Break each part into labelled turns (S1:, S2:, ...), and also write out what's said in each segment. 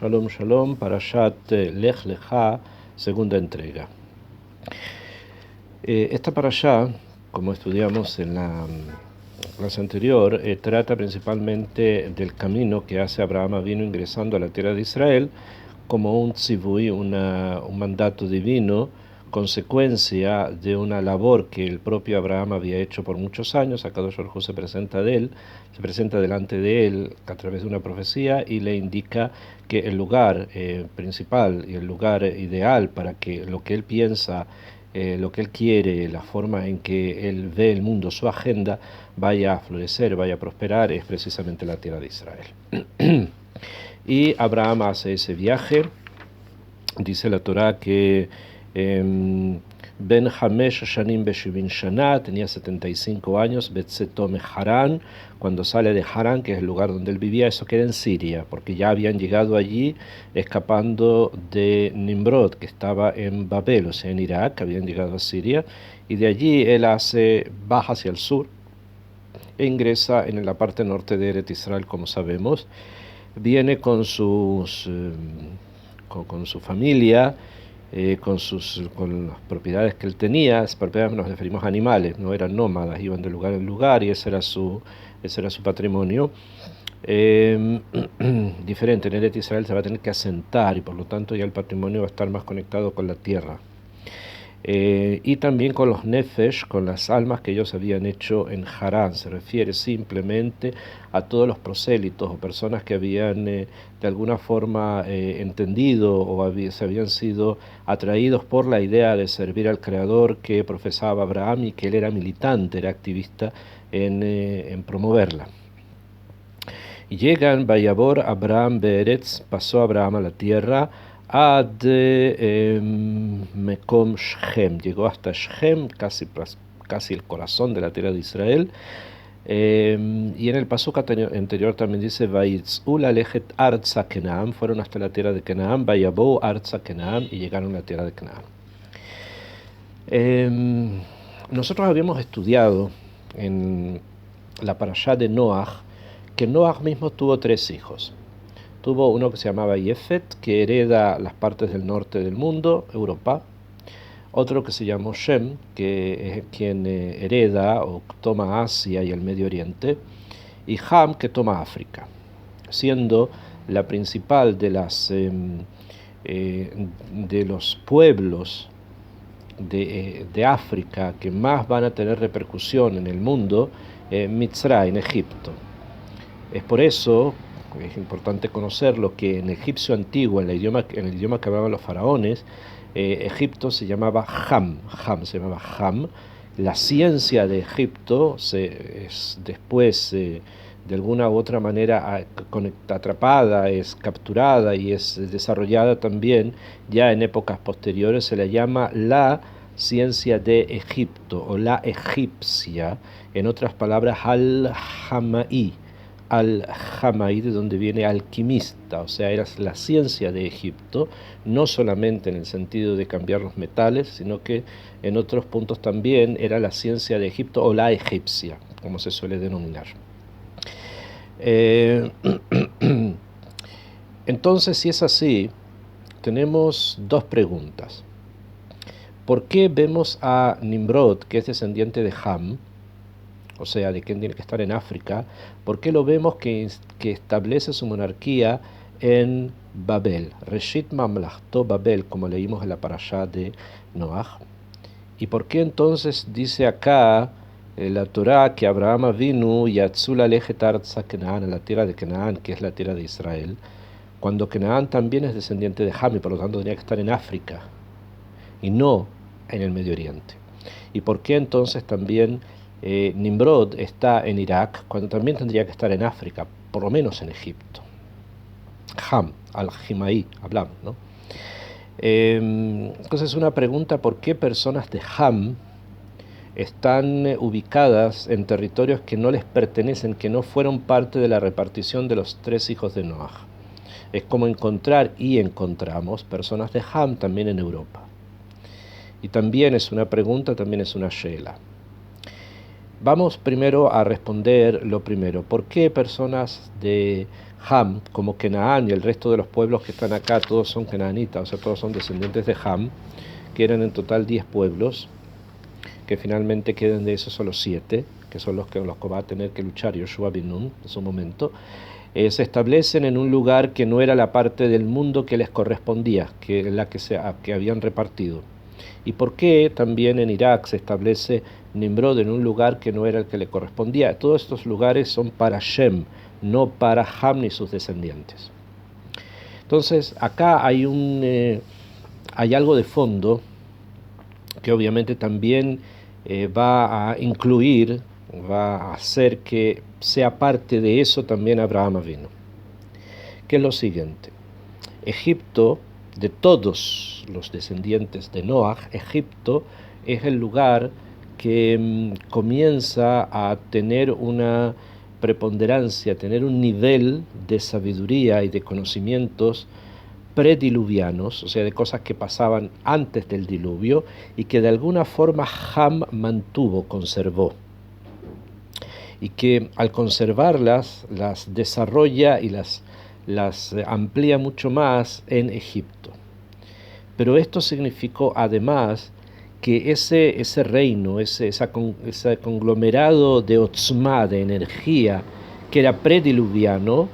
S1: Shalom, shalom, Parashat Lech Lecha, segunda entrega. Esta parashá, como estudiamos en la clase anterior, trata principalmente del camino que hace Abraham Avinu ingresando a la tierra de Israel como un tzivui, un mandato divino, consecuencia de una labor que el propio Abraham había hecho por muchos años. Akadosh Baruj Hu se presenta delante de él a través de una profecía y le indica que el lugar principal y el lugar ideal para que lo que él piensa, lo que él quiere, la forma en que él ve el mundo, su agenda, vaya a florecer, vaya a prosperar, es precisamente la tierra de Israel. Y Abraham hace ese viaje. Dice la Torá que Ben Hamesh Shanim Beshivin Shana tenía 75 años, Betzetome Harán, cuando sale de Harán, que es el lugar donde él vivía. Eso queda en Siria, porque ya habían llegado allí escapando de Nimrod, que estaba en Babel, o sea, en Irak, habían llegado a Siria, y de allí él baja hacia el sur e ingresa en la parte norte de Eretz Israel, como sabemos. Viene con su familia, con las propiedades que él tenía. Las propiedades nos referimos a animales, no eran nómadas, iban de lugar en lugar y ese era su patrimonio. Diferente, en Eretz Israel se va a tener que asentar y por lo tanto ya el patrimonio va a estar más conectado con la tierra. Y también con los nefesh, con las almas que ellos habían hecho en Harán. Se refiere simplemente a todos los prosélitos o personas que habían de alguna forma entendido o se habían sido atraídos por la idea de servir al Creador que profesaba Abraham y que él era militante, era activista en promoverla. Y llegan, Vayabor Abraham Beeretz, pasó Abraham a la tierra, Ad Mekom Shem, llegó hasta Shem, casi el corazón de la tierra de Israel. Y en el pasuk anterior también dice Vaitzú Lechet Arza Kenaam, fueron hasta la tierra de Kenaam, Vayabou Arza Kenaam, y llegaron a la tierra de Kenaam. Nosotros habíamos estudiado en la parashá de Noach que Noach mismo tuvo 3 hijos. Tuvo uno que se llamaba Yefet, que hereda las partes del norte del mundo, Europa. Otro que se llamó Shem, que es quien hereda o toma Asia y el Medio Oriente. Y Ham, que toma África, siendo la principal de los pueblos de África que más van a tener repercusión en el mundo, Mitzray, en Egipto. Es por eso es importante conocerlo, que en egipcio antiguo, en el idioma que hablaban los faraones, Egipto se llamaba Ham, se llamaba Ham. La ciencia de Egipto es después, de alguna u otra manera, atrapada, es capturada y es desarrollada también, ya en épocas posteriores, se le llama la ciencia de Egipto o la egipcia, en otras palabras, al-Hamaí. Al-Hamaí, de donde viene alquimista, o sea, era la ciencia de Egipto, no solamente en el sentido de cambiar los metales, sino que en otros puntos también era la ciencia de Egipto o la egipcia, como se suele denominar. Entonces, si es así, tenemos 2 preguntas. ¿Por qué vemos a Nimrod, que es descendiente de Ham, o sea, de quien tiene que estar en África? ¿Por qué lo vemos que establece su monarquía en Babel? Reshit Mamlachto Babel, como leímos en la parashá de Noach. ¿Y por qué entonces dice acá la Torá que Abraham vino Yatzú Lechet Arza Kenaán, a la tierra de Kenaán, que es la tierra de Israel, cuando Kenaán también es descendiente de Ham y por lo tanto tenía que estar en África y no en el Medio Oriente? ¿Y por qué entonces también Nimrod está en Irak cuando también tendría que estar en África, por lo menos en Egipto? Ham, al-Himaí, hablamos, ¿no? Entonces una pregunta: ¿por qué personas de Ham están ubicadas en territorios que no les pertenecen, que no fueron parte de la repartición de los 3 hijos de Noach? Es como encontrar, y encontramos, personas de Ham también en Europa. Y también es una pregunta, también es una shela. Vamos primero a responder lo primero. ¿Por qué personas de Ham, como Canaán y el resto de los pueblos que están acá, todos son canaanitas, o sea, todos son descendientes de Ham, que eran en total 10 pueblos, que finalmente quedan de esos solo 7, que son los que va a tener que luchar Yoshua bin Nun en su momento. Se establecen en un lugar que no era la parte del mundo que les correspondía, que la que habían repartido. ¿Y por qué también en Irak se establece Nimrod en un lugar que no era el que le correspondía? Todos estos lugares son para Shem, no para Ham ni sus descendientes. Entonces, acá hay algo de fondo que obviamente también va a incluir, va a hacer que sea parte de eso también Abraham Avinu, que es lo siguiente. Egipto, de todos los descendientes de Noah, Egipto es el lugar que comienza a tener una preponderancia, a tener un nivel de sabiduría y de conocimientos prediluvianos, o sea, de cosas que pasaban antes del diluvio y que de alguna forma Ham mantuvo, conservó. Y que al conservarlas, las desarrolla y las amplía mucho más en Egipto. Pero esto significó además que ese reino, ese conglomerado de otzma, de energía, que era prediluviano,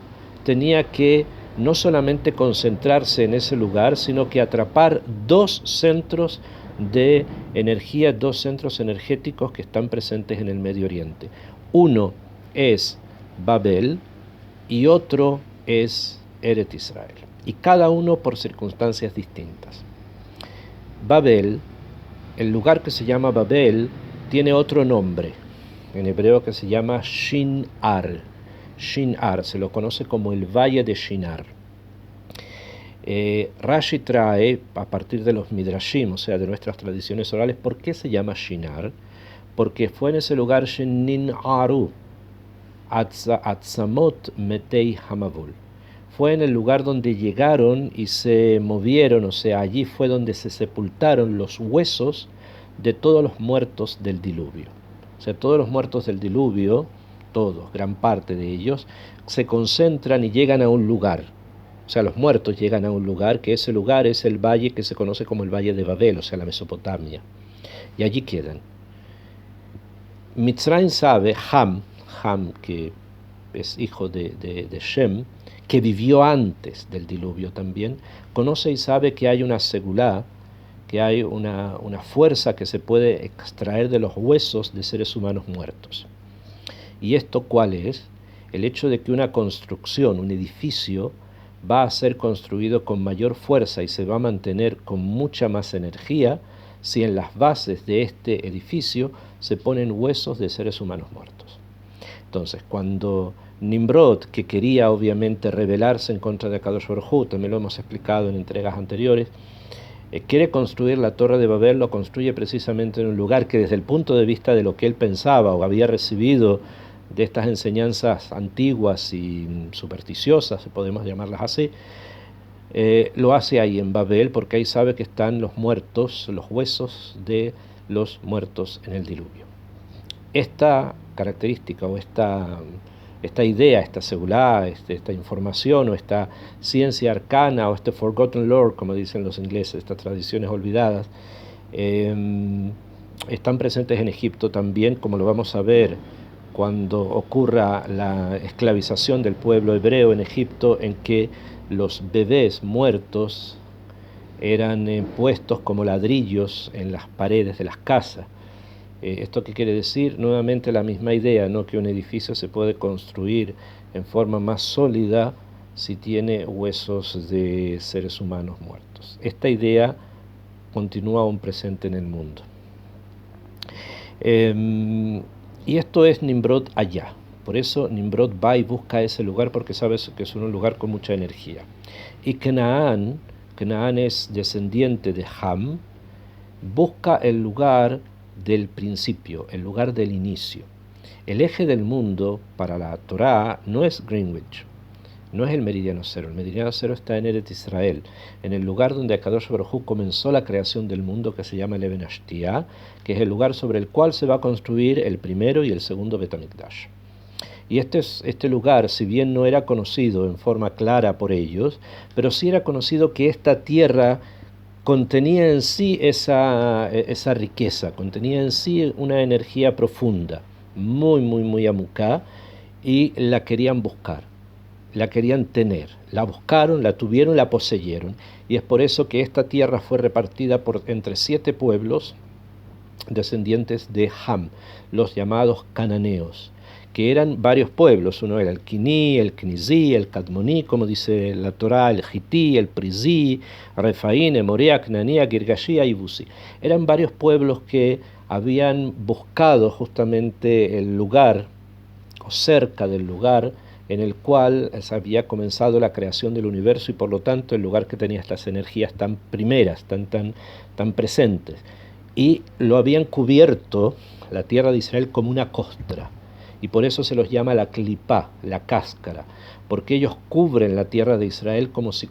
S1: tenía que no solamente concentrarse en ese lugar, sino que atrapar 2 centros de energía, 2 centros energéticos que están presentes en el Medio Oriente. Uno es Babel y otro es Eret Israel, y cada uno por circunstancias distintas. Babel, el lugar que se llama Babel, tiene otro nombre, en hebreo, que se llama Shinar. Shinar, se lo conoce como el Valle de Shinar. Rashi trae, a partir de los Midrashim, o sea, de nuestras tradiciones orales, ¿por qué se llama Shinar? Porque fue en ese lugar Shenin Aru, Atzamot Metei Hamavul. Fue en el lugar donde llegaron y se movieron, o sea, allí fue donde se sepultaron los huesos de todos los muertos del diluvio. O sea, todos los muertos del diluvio, todos, gran parte de ellos, se concentran y llegan a un lugar. O sea, los muertos llegan a un lugar, que ese lugar es el valle que se conoce como el Valle de Babel, o sea, la Mesopotamia. Y allí quedan. Mitzrayim sabe, Ham, que es hijo de Shem, que vivió antes del diluvio también, conoce y sabe que hay una segulá, que hay una fuerza que se puede extraer de los huesos de seres humanos muertos. ¿Y esto cuál es? El hecho de que una construcción, un edificio, va a ser construido con mayor fuerza y se va a mantener con mucha más energía si en las bases de este edificio se ponen huesos de seres humanos muertos. Entonces, cuando Nimrod, que quería obviamente rebelarse en contra de Akadosh Baruj Hu, también lo hemos explicado en entregas anteriores, quiere construir la Torre de Babel, lo construye precisamente en un lugar que desde el punto de vista de lo que él pensaba o había recibido de estas enseñanzas antiguas y supersticiosas, si podemos llamarlas así, lo hace ahí en Babel, porque ahí sabe que están los muertos, los huesos de los muertos en el diluvio. Esta característica o esta idea, esta segulá, esta información o esta ciencia arcana o este forgotten lore, como dicen los ingleses, estas tradiciones olvidadas, están presentes en Egipto también, como lo vamos a ver cuando ocurra la esclavización del pueblo hebreo en Egipto, en que los bebés muertos eran puestos como ladrillos en las paredes de las casas. ¿Esto qué quiere decir? Nuevamente la misma idea, ¿no? Que un edificio se puede construir en forma más sólida si tiene huesos de seres humanos muertos. Esta idea continúa aún presente en el mundo. Y esto es Nimrod allá. Por eso Nimrod va y busca ese lugar, porque sabe que es un lugar con mucha energía. Y Canaán es descendiente de Ham, busca el lugar del principio, el lugar del inicio. El eje del mundo para la Torá no es Greenwich, no es el meridiano cero. El meridiano cero está en Eret Israel, en el lugar donde Akadosh Baruj Hu comenzó la creación del mundo, que se llama el Eben Ashtiah, que es el lugar sobre el cual se va a construir el primero y el segundo Betamikdash. Y este lugar, si bien no era conocido en forma clara por ellos, pero sí era conocido que esta tierra contenía en sí esa riqueza, contenía en sí una energía profunda, muy, muy, muy amuká, y la querían buscar, la querían tener, la buscaron, la tuvieron, la poseyeron. Y es por eso que esta tierra fue repartida entre 7 pueblos descendientes de Ham, los llamados cananeos, que eran varios pueblos. Uno era el Quiní, el Knizí, el Cadmoní, como dice la Torá, el Jití, el Prizí, Refaín, Emorea, Cnanía, Girgashí y Busi. Eran varios pueblos que habían buscado justamente el lugar, o cerca del lugar, en el cual se había comenzado la creación del universo y por lo tanto el lugar que tenía estas energías tan primeras, tan presentes. Y lo habían cubierto, la tierra de Israel, como una costra. Y por eso se los llama la clipá, la cáscara, porque ellos cubren la tierra de Israel como si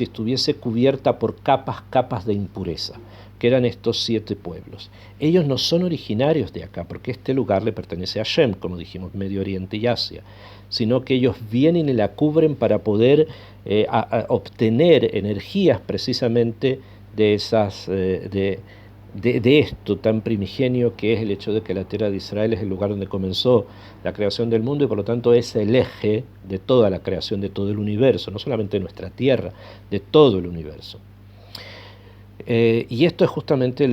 S1: estuviese cubierta por capas de impureza, que eran estos 7 pueblos. Ellos no son originarios de acá, porque este lugar le pertenece a Shem, como dijimos, Medio Oriente y Asia, sino que ellos vienen y la cubren para poder obtener energías precisamente de esto tan primigenio que es el hecho de que la tierra de Israel es el lugar donde comenzó la creación del mundo y por lo tanto es el eje de toda la creación de todo el universo, no solamente de nuestra tierra, de todo el universo. Y esto es justamente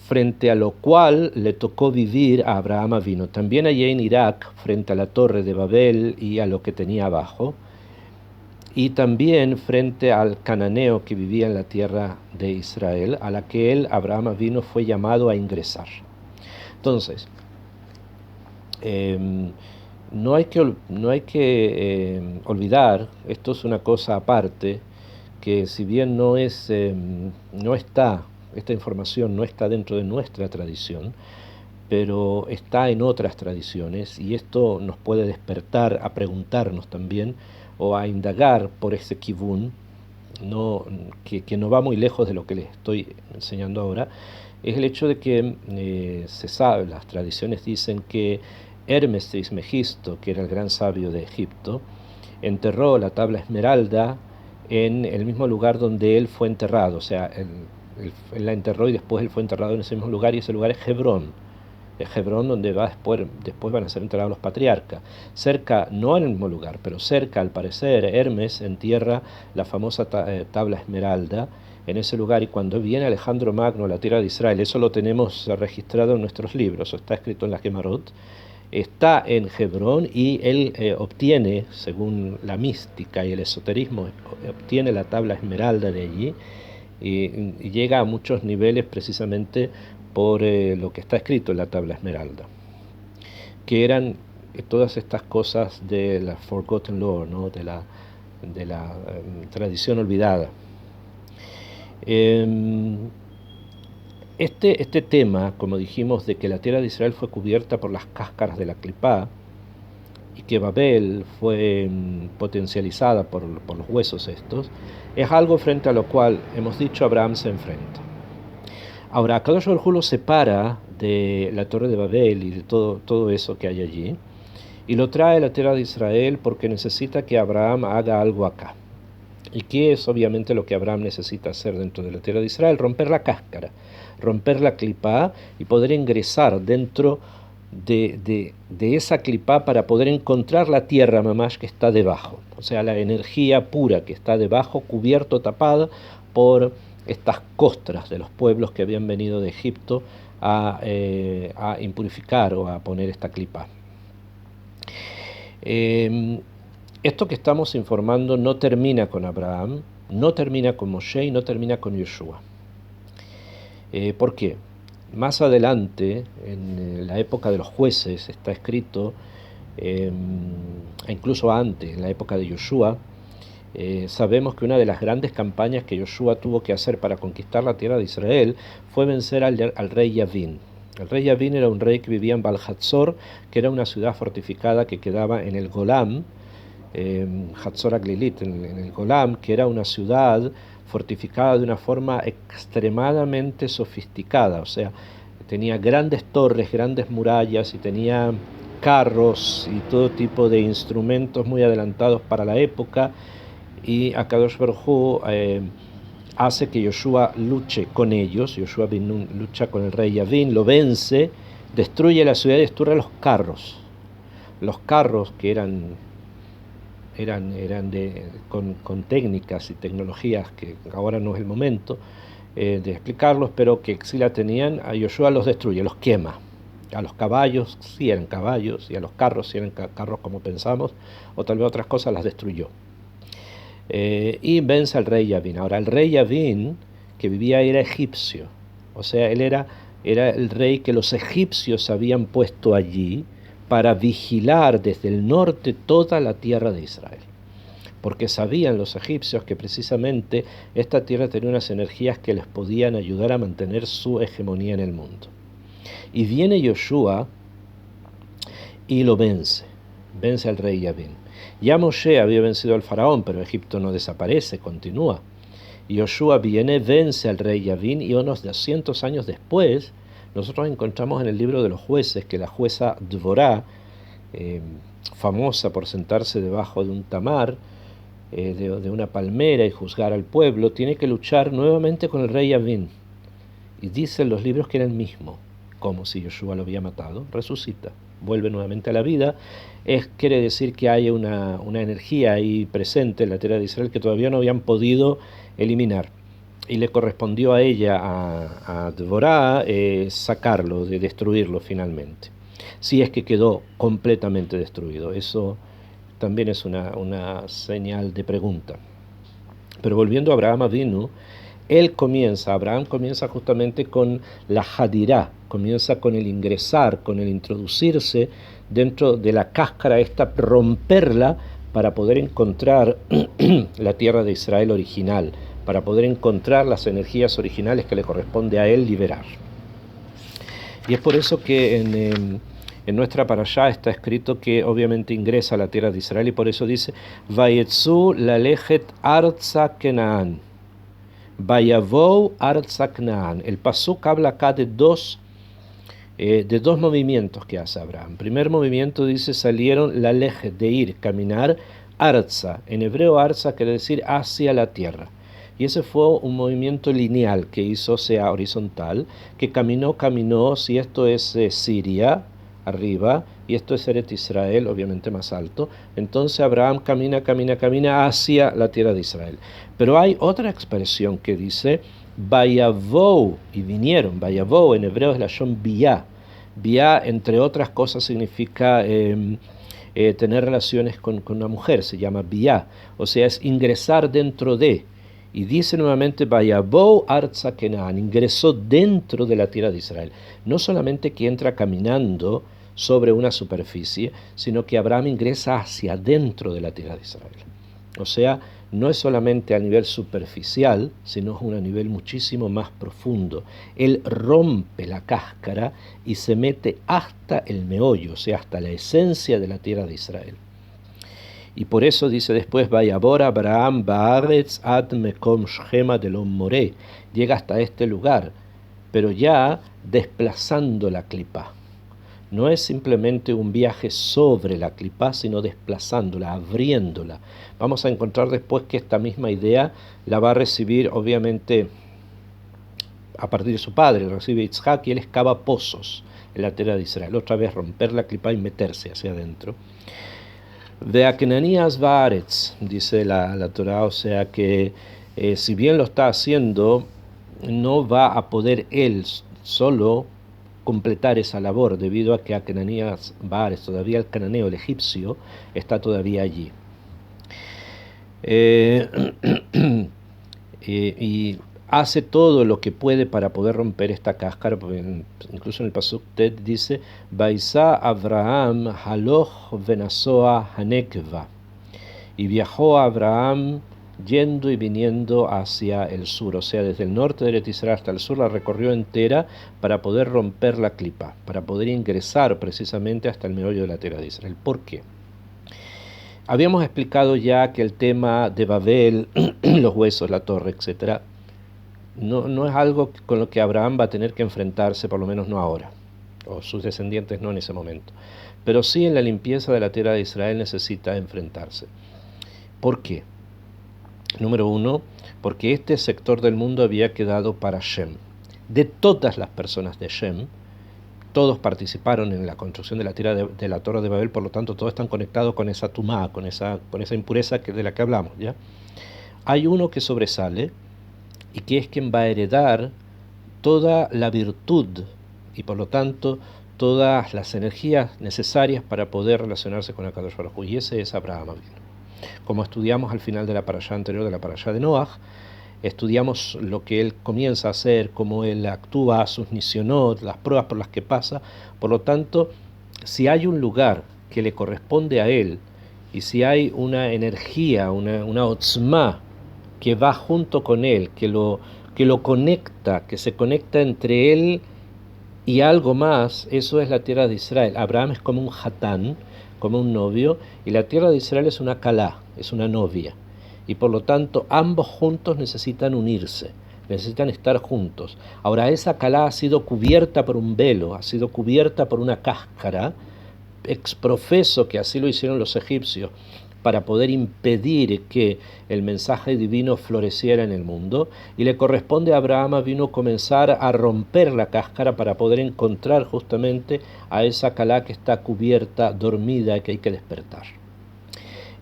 S1: frente a lo cual le tocó vivir a Abraham Avino. También allí en Irak, frente a la torre de Babel y a lo que tenía abajo, y también frente al cananeo que vivía en la tierra de Israel, a la que él, Abraham Avino, fue llamado a ingresar. Entonces, no hay que olvidar, esto es una cosa aparte, que si bien esta información no está dentro de nuestra tradición, pero está en otras tradiciones y esto nos puede despertar a preguntarnos también o a indagar por ese kibún, que no va muy lejos de lo que les estoy enseñando ahora, es el hecho de que se sabe, las tradiciones dicen que Hermes Trismegisto, que era el gran sabio de Egipto, enterró la tabla esmeralda en el mismo lugar donde él fue enterrado, o sea, él la enterró y después él fue enterrado en ese mismo lugar, y ese lugar es Hebrón. Hebrón, donde después van a ser enterrados los patriarcas. Cerca, no en el mismo lugar, pero cerca, al parecer, Hermes entierra la famosa tabla esmeralda en ese lugar, y cuando viene Alejandro Magno a la tierra de Israel, eso lo tenemos registrado en nuestros libros, está escrito en la Gemarot, está en Hebrón y él obtiene, según la mística y el esoterismo, obtiene la tabla esmeralda de allí y llega a muchos niveles precisamente por lo que está escrito en la tabla esmeralda, que eran todas estas cosas de la Forgotten Lore, ¿no? de la tradición olvidada. Este tema, como dijimos, de que la tierra de Israel fue cubierta por las cáscaras de la clipá y que Babel fue potencializada por los huesos estos, es algo frente a lo cual, hemos dicho, Abraham se enfrenta. Ahora, Akadosh Baruj Hu lo separa de la torre de Babel y de todo eso que hay allí, y lo trae a la tierra de Israel porque necesita que Abraham haga algo acá. ¿Y qué es obviamente lo que Abraham necesita hacer dentro de la tierra de Israel? Romper la cáscara, romper la clipá y poder ingresar dentro de esa clipá para poder encontrar la tierra mamash que está debajo, o sea, la energía pura que está debajo, cubierto, tapada por estas costras de los pueblos que habían venido de Egipto a impurificar o a poner esta clipá. Esto que estamos informando no termina con Abraham, no termina con Moshe y no termina con Yoshua. ¿Por qué? Más adelante, en la época de los jueces, está escrito, incluso antes, en la época de Yoshua, sabemos que una de las grandes campañas que Yoshua tuvo que hacer para conquistar la tierra de Israel fue vencer al rey Yavín. El rey Yavín era un rey que vivía en Baal-Hatzor, que era una ciudad fortificada que quedaba en el Golam, Hatzor Aglilit, en el Golam, que era una ciudad fortificada de una forma extremadamente sofisticada, o sea, tenía grandes torres, grandes murallas y tenía carros y todo tipo de instrumentos muy adelantados para la época, y Akadosh Baruj Hu hace que Yoshua luche con ellos. Yoshua bin Nun lucha con el rey Yavin, lo vence, destruye la ciudad y destruye los carros. Los carros que eran con técnicas y tecnologías que ahora no es el momento de explicarlos, pero que sí la tenían, a Yoshua los destruye, los quema. A los caballos sí eran caballos, y a los carros sí eran carros como pensamos, o tal vez otras cosas las destruyó. Y vence al rey Yavin. Ahora, el rey Yavin, que vivía ahí, era egipcio, o sea, él era el rey que los egipcios habían puesto allí para vigilar desde el norte toda la tierra de Israel, porque sabían los egipcios que precisamente esta tierra tenía unas energías que les podían ayudar a mantener su hegemonía en el mundo. Y viene Yoshua y lo vence al rey Yavin. Ya Moshe había vencido al faraón, pero Egipto no desaparece, continúa. Y Yoshua viene, vence al rey Yavin, y unos 200 años después, nosotros encontramos en el libro de los jueces que la jueza Dvorá, famosa por sentarse debajo de un tamar, de una palmera y juzgar al pueblo, tiene que luchar nuevamente con el rey Yavin. Y dicen los libros que era el mismo, como si Yoshua lo había matado, resucita, vuelve nuevamente a la vida. Quiere decir que hay una energía ahí presente en la tierra de Israel que todavía no habían podido eliminar. Y le correspondió a ella, a Dvorá, sacarlo, de destruirlo finalmente. Si es que quedó completamente destruido. Eso también es una señal de pregunta. Pero volviendo a Abraham Avinu, Abraham comienza justamente con la hadirá, comienza con el ingresar, con el introducirse dentro de la cáscara esta, romperla para poder encontrar la tierra de Israel original, para poder encontrar las energías originales que le corresponde a él liberar. Y es por eso que en nuestra parashá está escrito que obviamente ingresa a la tierra de Israel, y por eso dice Vayetzu lalechet arza Kenaan, Vayavou arza Knaan. El pasuk habla acá de dos movimientos que hace Abraham. Primer movimiento dice salieron lalechet, de ir, caminar, arza. En hebreo arza quiere decir hacia la tierra. Y ese fue un movimiento lineal que hizo, o sea, horizontal, que caminó, si esto es Siria, arriba, y esto es Eret Israel, obviamente más alto, entonces Abraham camina hacia la tierra de Israel. Pero hay otra expresión que dice, Vayavou, y vinieron. Vayavou en hebreo es la shon biyá. Biyá, entre otras cosas, significa tener relaciones con una mujer, se llama biyá, o sea, es ingresar dentro de. Y dice nuevamente, Vayavou arza Kenaan, ingresó dentro de la tierra de Israel. No solamente que entra caminando sobre una superficie, sino que Abraham ingresa hacia adentro de la tierra de Israel. O sea, no es solamente a nivel superficial, sino a un nivel muchísimo más profundo. Él rompe la cáscara y se mete hasta el meollo, o sea, hasta la esencia de la tierra de Israel. Y por eso dice después, Vayabor Abraham Baaretz ad Mekom Shema delom Moré, llega hasta este lugar, pero ya desplazando la clipa. No es simplemente un viaje sobre la clipa, sino desplazándola, abriéndola. Vamos a encontrar después que esta misma idea la va a recibir, obviamente, a partir de su padre, recibe Yitzhak, y él excava pozos en la tierra de Israel. Otra vez romper la clipa y meterse hacia adentro. De Akenanías Baaretz, dice la Torah, o sea que si bien lo está haciendo, no va a poder él solo completar esa labor, debido a que Akenanías Baaretz, todavía el cananeo, el egipcio, está todavía allí. Y hace todo lo que puede para poder romper esta cáscara, porque incluso en el pasuk Tet dice, Baisa Abraham haloch venasoa hanekva, y viajó Abraham yendo y viniendo hacia el sur, o sea, desde el norte de Eretz Israel hasta el sur, la recorrió entera para poder romper la clipa, para poder ingresar precisamente hasta el meollo de la tierra de Israel. ¿Por qué? Habíamos explicado ya que el tema de Babel, los huesos, la torre, etc., no es algo con lo que Abraham va a tener que enfrentarse, por lo menos no ahora. o sus descendientes no en ese momento. Pero sí en la limpieza de la tierra de Israel necesita enfrentarse. ¿Por qué? Número uno, porque este sector del mundo había quedado para Shem. De todas las personas de Shem, todos participaron en la construcción de la tierra de la Torre de Babel, por lo tanto todos están conectados con esa tumá, con esa impureza de la que hablamos, ¿ya? Hay uno que sobresale y que es quien va a heredar toda la virtud y por lo tanto todas las energías necesarias para poder relacionarse con Akadosh Baruj Hu, y ese es Abraham Avinu. Como estudiamos al final de la parashá anterior, de la parashá de Noaj, estudiamos lo que él comienza a hacer, cómo él actúa, sus nisionot, las pruebas por las que pasa. Por lo tanto, si hay un lugar que le corresponde a él, y si hay una energía, una otzma que va junto con él, que lo conecta, que se conecta entre él y algo más, eso es la tierra de Israel. Abraham es como un hatán, como un novio, y la tierra de Israel es una kalá, es una novia. Y por lo tanto, ambos juntos necesitan unirse, necesitan estar juntos. Ahora, esa kalá ha sido cubierta por un velo, ha sido cubierta por una cáscara, exprofeso que así lo hicieron los egipcios, para poder impedir que el mensaje divino floreciera en el mundo, y le corresponde a Abraham vino comenzar a romper la cáscara para poder encontrar justamente a esa calá que está cubierta, dormida, que hay que despertar.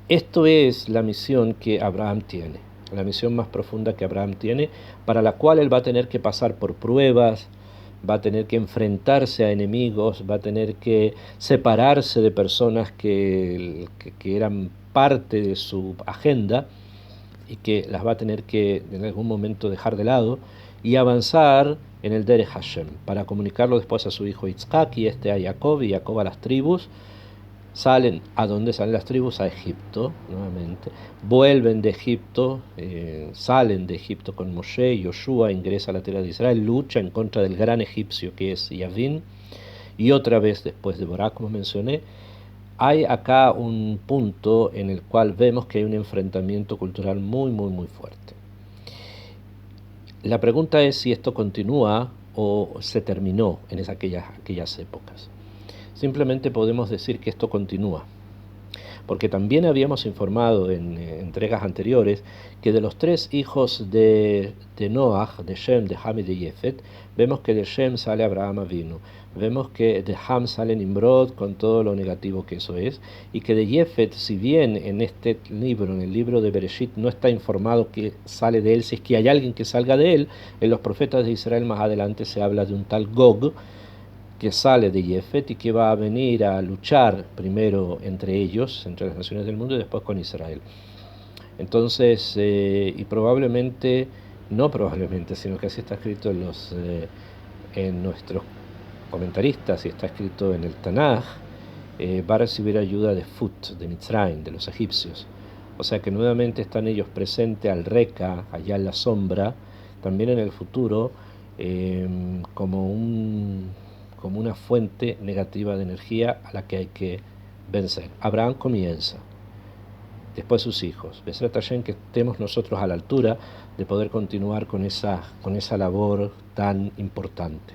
S1: Esto es la misión que Abraham tiene, la misión más profunda que Abraham tiene, para la cual él va a tener que pasar por pruebas, va a tener que enfrentarse a enemigos, va a tener que separarse de personas que eran parte de su agenda y que las va a tener que en algún momento dejar de lado y avanzar en el Derech Hashem, para comunicarlo después a su hijo Yitzhak y a Jacob, y Jacob a las tribus. Salen, ¿a dónde salen las tribus? A Egipto, nuevamente. Vuelven de Egipto, salen de Egipto con Moshe, Yoshua ingresa a la tierra de Israel, lucha en contra del gran egipcio que es Yavin, y otra vez después de Borá, como mencioné. Hay acá un punto en el cual vemos que hay un enfrentamiento cultural muy, muy, muy fuerte. La pregunta es si esto continúa o se terminó en aquellas épocas. Simplemente podemos decir que esto continúa, porque también habíamos informado en entregas anteriores que de los tres hijos de Noach, de Shem, de Ham y de Yefet, vemos que de Shem sale Abraham Avinu, vemos que de Ham sale Nimrod con todo lo negativo que eso es, y que de Yefet, si bien en este libro, en el libro de Bereshit, no está informado que sale de él, si es que hay alguien que salga de él, en los profetas de Israel más adelante se habla de un tal Gog, que sale de Yefet y que va a venir a luchar primero entre ellos, entre las naciones del mundo, y después con Israel. Entonces, y probablemente, no probablemente, sino que así está escrito en nuestros comentaristas y está escrito en el Tanaj, va a recibir ayuda de Fut, de Mitzrayim, de los egipcios. O sea que nuevamente están ellos presentes al Reka, allá en la sombra, también en el futuro, como una fuente negativa de energía a la que hay que vencer. Abraham comienza, después sus hijos. Besrat Hashem, que estemos nosotros a la altura de poder continuar con esa labor tan importante.